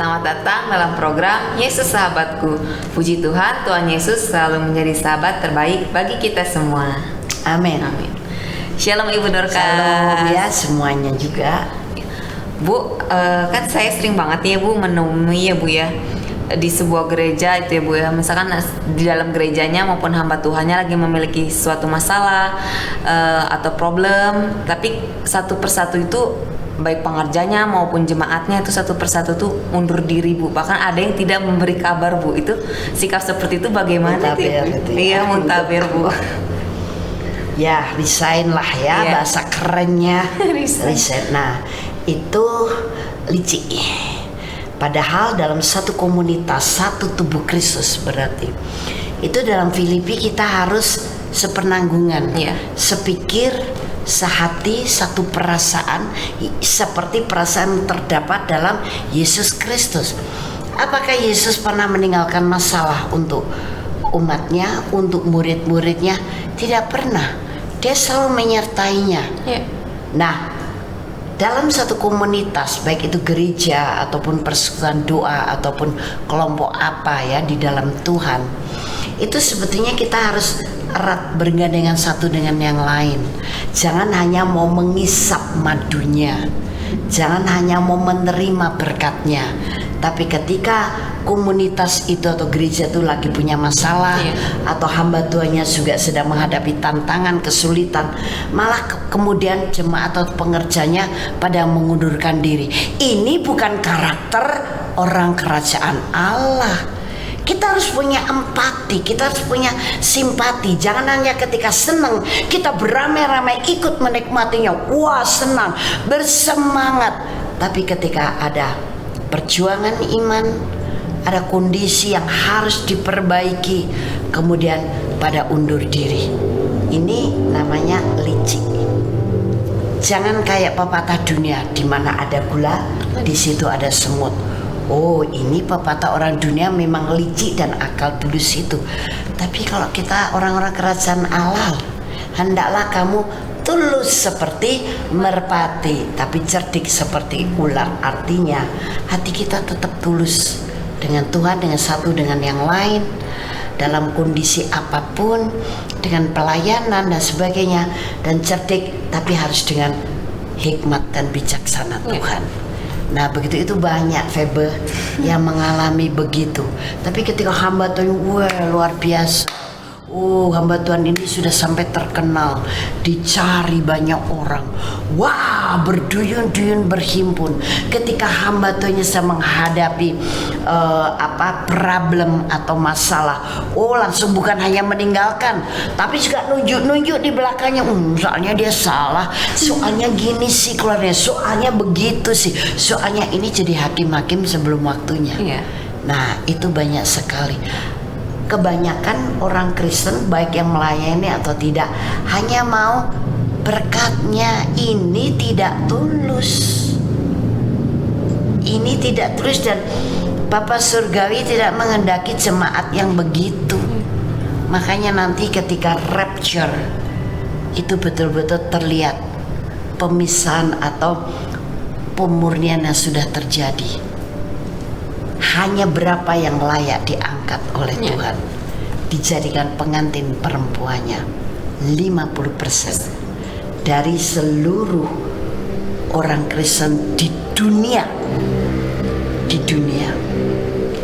Selamat datang dalam program Yesus Sahabatku. Puji Tuhan, Tuhan Yesus selalu menjadi sahabat terbaik bagi kita semua. Amin. Amin. Shalom Ibu Dorcas. Shalom ya semuanya juga. Bu, kan saya sering banget ya Bu menemui ya Bu ya di sebuah gereja itu ya Bu ya, misalkan di dalam gerejanya maupun hamba Tuhannya lagi memiliki suatu masalah atau problem, tapi satu persatu itu baik pengerjanya maupun jemaatnya itu satu persatu tuh undur diri Bu, bahkan ada yang tidak memberi kabar Bu. Itu sikap seperti itu bagaimana? Muntaber, Iya, muntaber Bu. Ya, resign lah ya, Iya. bahasa kerennya. Resign. Nah, itu licik. Padahal dalam satu komunitas, satu tubuh Kristus berarti. Itu dalam Filipi kita harus sepenanggungan, Iya. sepikir, sehati, satu perasaan, seperti perasaan terdapat dalam Yesus Kristus. Apakah Yesus pernah meninggalkan masalah untuk umatnya, untuk murid-muridnya? Tidak pernah. Dia selalu menyertainya. Iya. Nah, dalam satu komunitas, baik itu gereja ataupun persekutuan doa ataupun kelompok apa ya di dalam Tuhan, itu sebetulnya kita harus erat bergandengan satu dengan yang lain. Jangan hanya mau mengisap madunya, jangan hanya mau menerima berkatnya, tapi ketika komunitas itu atau gereja itu lagi punya masalah, Iya. atau hamba Tuhannya juga sedang menghadapi tantangan, kesulitan, malah kemudian jemaat atau pengerjanya pada mengundurkan diri. Ini bukan karakter orang kerajaan Allah. Kita harus punya empati, kita harus punya simpati. Jangan hanya ketika senang kita beramai-ramai ikut menikmatinya, wah senang, bersemangat. Tapi ketika ada perjuangan iman, ada kondisi yang harus diperbaiki, kemudian pada undur diri. Ini namanya licik. Jangan kayak pepatah dunia, di mana ada gula, di situ ada semut. Oh, ini pepatah orang dunia memang licik dan akal bulus itu. Tapi kalau kita orang-orang kerajaan Allah, hendaklah kamu tulus seperti merpati, tapi cerdik seperti ular. Artinya hati kita tetap tulus dengan Tuhan, dengan satu dengan yang lain, dalam kondisi apapun, dengan pelayanan dan sebagainya, dan cerdik tapi harus dengan hikmat dan bijaksana Tuhan. Nah begitu, itu banyak Febe yang mengalami begitu. Tapi ketika hamba Tuhan, wah luar biasa. Oh, hamba Tuhan ini sudah sampai terkenal, dicari banyak orang. Wah, berduyun-duyun berhimpun. Ketika hamba Tuhannya sedang menghadapi problem atau masalah, oh langsung bukan hanya meninggalkan, tapi juga nunjuk-nunjuk di belakangnya. Soalnya dia salah, soalnya gini sih keluarnya, soalnya begitu sih, soalnya ini jadi hakim-hakim sebelum waktunya. Iya. Nah, itu banyak sekali. Kebanyakan orang Kristen baik yang melayani atau tidak hanya mau berkatnya. Ini tidak tulus. Ini tidak tulus, dan Bapa Surgawi tidak menghendaki jemaat yang begitu. Makanya nanti ketika rapture itu betul-betul terlihat pemisahan atau pemurnian yang sudah terjadi. Hanya berapa yang layak diangkat oleh Tuhan, dijadikan pengantin perempuannya. 50% dari seluruh orang Kristen di dunia.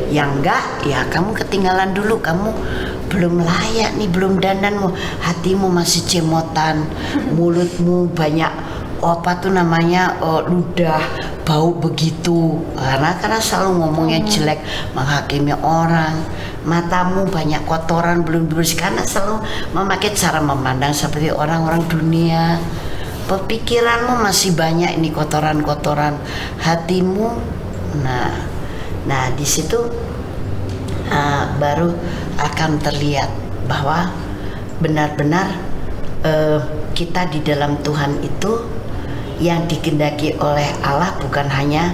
Yang enggak, ya kamu ketinggalan dulu, kamu belum layak nih, belum dandanmu, hatimu masih cemotan, mulutmu banyak ludah, bau begitu, karena selalu ngomongnya jelek, menghakimi orang. Matamu banyak kotoran, belum dibersihkan, karena selalu memakai cara memandang seperti orang-orang dunia. Pikiranmu masih banyak ini kotoran-kotoran, hatimu. Nah di situ baru akan terlihat bahwa benar-benar kita di dalam Tuhan itu yang dikehendaki oleh Allah bukan hanya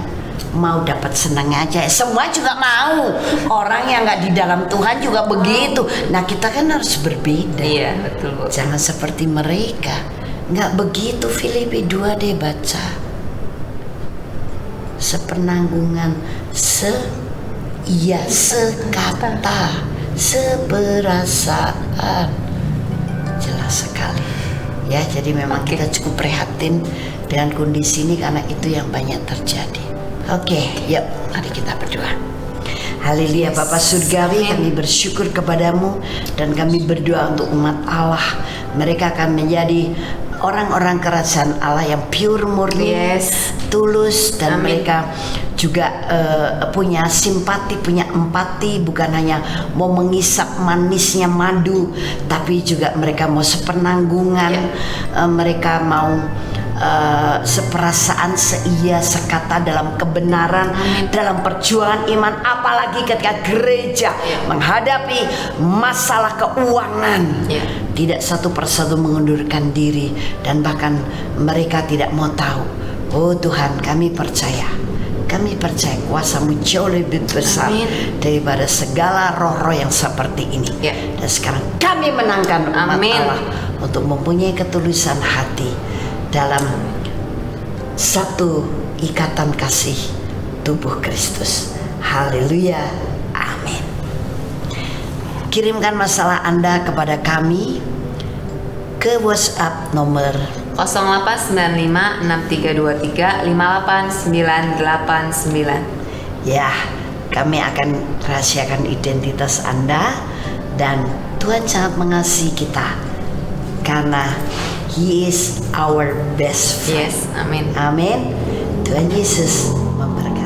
mau dapat senang aja. Semua juga mau. Orang yang nggak di dalam Tuhan juga begitu. Nah kita kan harus berbeda. Iya, betul Bu. Jangan seperti mereka. Nggak begitu. Filipi 2 deh baca. sepenanggungan, sekata, seperasaan. Jelas sekali. Ya, jadi memang kita cukup prihatin dengan kondisi ini karena itu yang banyak terjadi. Oke, yuk mari kita berdoa. Haleluya. Bapa Surgawi, kami bersyukur kepadamu dan kami berdoa untuk umat Allah. Mereka akan menjadi orang-orang kerajaan Allah yang pure, murni, tulus, dan mereka juga punya simpati, punya empati, bukan hanya mau mengisap manisnya madu, tapi juga mereka mau sepenanggungan, mereka mau seperasaan, seia, sekata dalam kebenaran, dalam perjuangan iman, apalagi ketika gereja menghadapi masalah keuangan. Tidak satu persatu mengundurkan diri, dan bahkan mereka tidak mau tahu. Oh Tuhan, kami percaya kuasa-Mu jauh lebih besar daripada segala roh-roh yang seperti ini. Dan sekarang kami menangkan umat Allah untuk mempunyai ketulusan hati dalam satu ikatan kasih tubuh Kristus. Haleluya. Amin. Kirimkan masalah Anda kepada kami ke WhatsApp nomor 089563235899. Ya, kami akan rahasiakan identitas Anda, dan Tuhan sangat mengasihi kita karena He is our best friend. Yes, amin. Amin. Tuhan Yesus memberkati.